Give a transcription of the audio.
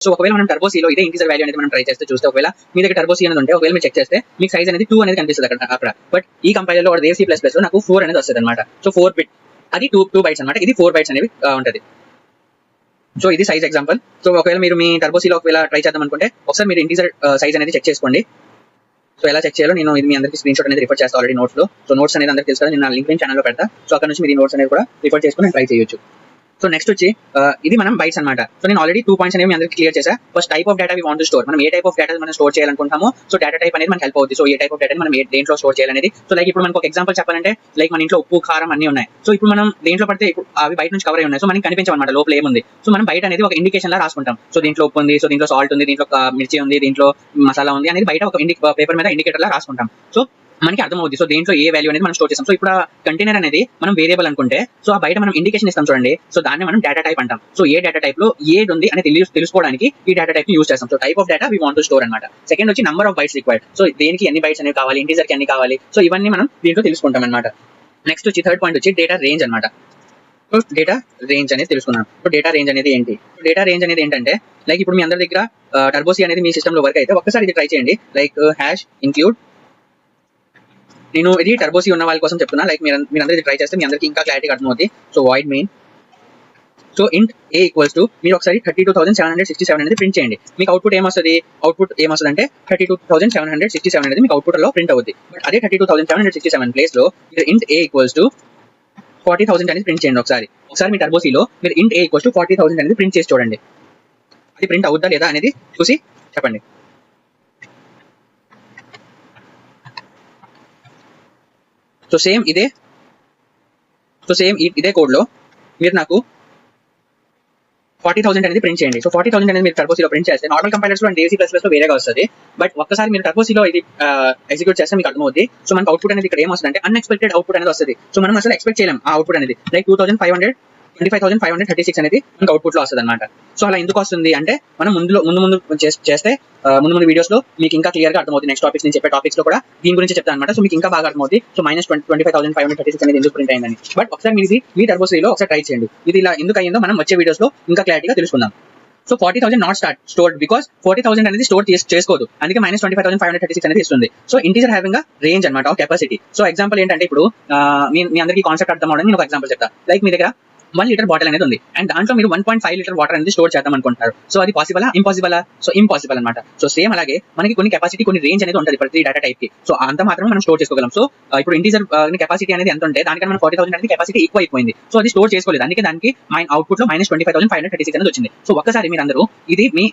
So ఒకవేళ మనం turbo సీలో ఇదే ఇంటీజర్ వాల్యూ అనేది మనం ట్రై చేస్తే చూస్తే ఒకవేళ మీ దగ్గర టర్బో సీ అనేది ఉంటే ఒకవేళ మీరు చెక్ చేస్తే మీకు సైజ్ అనేది 2 అనేది కనిపిస్తుంది అక్కడ. బట్ ఈ కంపైలర్ లో వేవ్ C++ లో నాకు 4 అనేది వస్తుంది అనమాట. సో 4 బిట్ అది 2 బైట్స్ అనమాట. ఇది 4 బైట్స్ అనేవి ఉంటుంది. సో ఇది సైజ్ ఎగ్జాంపుల్. సో ఒకవేళ మీరు మీ టర్బో సీలో ఒకవేళ ట్రై చేద్దాం అనుకుంటే ఒకసారి మీరు ఇంటీజర్ సైజ్ అనేది చెక్ చేసుకోండి. సో ఎలా చెక్ చేయాలో నేను ఇది మీ అందరికి స్క్రీన్ షాట్ అనేది రిఫర్ చేస్తాను ఆల్రెడీ నోట్స్ లో. సో నోట్స్ అనేది అందరికి తెలుసు కదా, నేను నా లింక్ ఛానల్ లో పెడతా. సో అక్కడ నుంచి మీరు ఈ నోట్స్ అనేది కూడా రిఫర్ చేసుకుని ట్రై చేయొచ్చు. సో నెక్స్ట్ వచ్చి ఇది మనం బైట్స్ అనమాట. సో నేను ఆల్రెడీ 2 పాయింట్స్ అనేవి అందరికి క్లియర్ చేసా. First type of data we want to store. మనం ఏ టైప్ ఆఫ్ డేటా మనం స్టోర్ చేయాలనుకుంటామో సో డేటా టైప్ అనేది మనకి హెల్ప్ అవుతుంది. సో ఏ టైప్ ఆఫ్ డేటా మనం దేంట్లో స్టోర్ చేయాలనేది. సో లైక్ ఇప్పుడు మనకు ఒక ఎగ్జాంపుల్ చెప్పాలంటే లైక్ మన ఇంట్లో ఉప్పు కారం అన్ని ఉన్నాయి. సో ఇప్పుడు మనం దేంట్లో పడితే అవి బయట నుంచి కవర్ అయి ఉన్నాయి. సో మనకి కనిపించమన్నమాట లోపల ఏముంది. సో మనం బయట అనేది ఒక ఇండికేషన్ లా రాసుకుంటాం. సో దీంట్లో ఉప్పు ఉంది, సో దీంట్లో సాల్ట్ ఉంది, దీంట్లో మిర్చి ఉంది, దీంట్లో మసాలా ఉంది అనేది బయట ఒక పేపర్ మీద ఇండికేటర్ లా రాసుకుంటాం. సో మనకి అర్థమవుతుంది. సో దేంట్లో ఏ వాల్యూ అనేది మనం స్టోర్ చేస్తాం. సో ఇప్పుడు కంటైనర్ అనేది మనం వేరియబుల్ అనుకుంటే సో ఆ బయట మనం ఇండికేషన్ ఇస్తాం చూడండి. సో దాన్ని మనం డేటా టైప్ అంటాం. సో ఏ డేటా టైప్ లో ఏది ఉంది అని తెలుసుకోవడానికి ఈ డేటా టైప్ ని యూస్ చేస్తాం. So type of data we want to store అనమాట. సెకండ్ వచ్చి number of bytes required. So దేనికి ఎన్ని బైట్స్ అనేవి కావాలి, ఇంటీజర్ కి ఎన్ని కావాలి, సో ఇవన్నీ మనం దీంట్లో తెలుసుకుంటాం అనమాట. నెక్స్ట్ వచ్చి థర్డ్ పాయింట్ వచ్చి డేటా రేంజ్ అనమాట. సో డేటా రేంజ్ అనేది తెలుసుకున్నాం. సో డేటా రేంజ్ అనేది ఏంటి? డేటా రేంజ్ అనేది ఏంటంటే లైక్ ఇప్పుడు మీ అందరి దగ్గర టర్బోసీ అనేది మీ సిస్టమ్ లో వర్క్ అయితే ఒక్కసారి ఇది ట్రై చేయండి. లైక్ హ్యాష్ ఇంక్లూడ్, నేను ఇది టర్బోసీ ఉన్న వాళ్ళ కోసం చెప్తున్నా. లైక్ మీరు అందరూ ట్రై చేస్తే మీ అందరికి ఇంకా క్లారిటీ అర్థమవుతుంది. సో వాయిడ్ మెయిన్, సో ఇంట్ ఏ ఈక్వల్స్ టు మీరు ఒకసారి 32,767 అనేది ప్రింట్ చేయండి. మీకు అవుట్పుట్ ఏమొస్తుంది అంటే 32,767 అనేది మీకు అవుట్పుట్ లో ప్రింట్ అవుతుంది. బట్ అదే 32,767 ప్లేస్ లో మీరు ఇంట్ ఏ ఈక్వల్స్ టు 40,000 అనేది ప్రింట్ చేయండి. ఒకసారి మీ టర్బోసీలో మీరు ఇంట్ ఏ ఈక్వల్స్ టు 40,000 అనేది ప్రింట్ చేసి చూడండి. అది ప్రింట్ అవుద్దా లేదా అనేది చూసి చెప్పండి. సో సేమ్ ఇదే కోడ్ లో మీరు నాకు 40,000 అనేది ప్రింట్ చేయండి. సో 40,000 అనేది మీరు టర్బోసీలో ప్రింట్ చేస్తే నార్మల్ కంపైలర్స్ లో వేవ్ C++ లో వేరేగా వస్తుంది. బట్ ఒక్కసారి మీరు టర్బోసీలో ఇది ఎగ్జిక్యూట్ చేస్తే మీకు అర్థమవుతుంది. సో మనకు అవుట్పుట్ అనేది ఇక్కడ ఏమొస్తుంది అంటే అన్ఎక్స్పెక్టెడ్ అవుట్పుట్ అనేది వస్తుంది. సో మనం అసలు ఎక్స్పెక్ట్ చేయలేం ఆ అవుట్పుట్ అనేది. లైక్ 25,536 అనేది మనకు అవుట్పుట్ లో వస్తుంది అనమాట. సో అలా ఎందుకు వస్తుంది అంటే మనం ముందు చేస్తే ముందు వీడియోస్ లో మీకు ఇంకా క్లియర్ గా అర్థమవుతుంది. నెక్స్ట్ టాపిక్స్ నేను చెప్పే టాపిక్స్ లో కూడా దీని గురించి చెప్తాను అనమాట. సో మీకు ఇంకా బాగా అర్థమవుతుంది. సో -25,536 అనేది ఎందుకు ప్రింట్ అయిందని. బట్ ఒకసారి మీరు మీ టర్బోసీలో ఒకసారి ట్రై చేయండి. ఇది ఇలా ఎందుకు అయ్యిందో మనం వచ్చే వీడియోస్ లో ఇంకా క్లారిటీగా తెలుసుకుందాం. సో 40,000 నాట్ స్టోర్డ్ బికాస్ 40,000 అనేది స్టోర్ చేసుకోదు. అందుకే -25,536 అనేది ఇస్తుంది. సో ఇంటీజర్ హ్యావింగ్ రేంజ్ అనమాట ఆఫ్ కెపాసిటీ. సో ఎగ్జాంపుల్ ఏంటంటే ఇప్పుడు మీ అందరికీ కాన్సెప్ట్ అర్థం అవడం నేను ఒక ఎగ్జాంపుల్ చెప్తా. లైక్ మీ దగ్గర 1 లీటర్ బాటిల్ అనేది ఉంది అండ్ దాంట్లో మీరు 1.5 లీటర్ వాటర్ అనేది స్టోర్ చేద్దాం అనుకుంటారు. సో అది పాసిబుల్ సో ఇంపాసిబుల్ అనమాట. సో సేమ్ అలాగే మనకి కొన్ని కెపాసిటీ కొన్ని రేంజ్ అనేది ఉంటుంది ప్రతి డేటా టైప్ కి. సో అంత మాత్రం మనం స్టోర్ చేసుకోగలం. సో ఇప్పుడు ఇంటీజర్ కెపాసిటీ అనేది ఎంత ఉంటే దానికన్నా మనం 40,000 అనేది కెపాసిటీ ఎక్కువ అయిపోయింది. సో అది స్టోర్ చేసుకోలేదు. అందుకే దానికి అవుట్పుట్ లో -25,536 అనేది వచ్చింది. సో ఒక్కసారి మీరు అందరూ ఇది మీ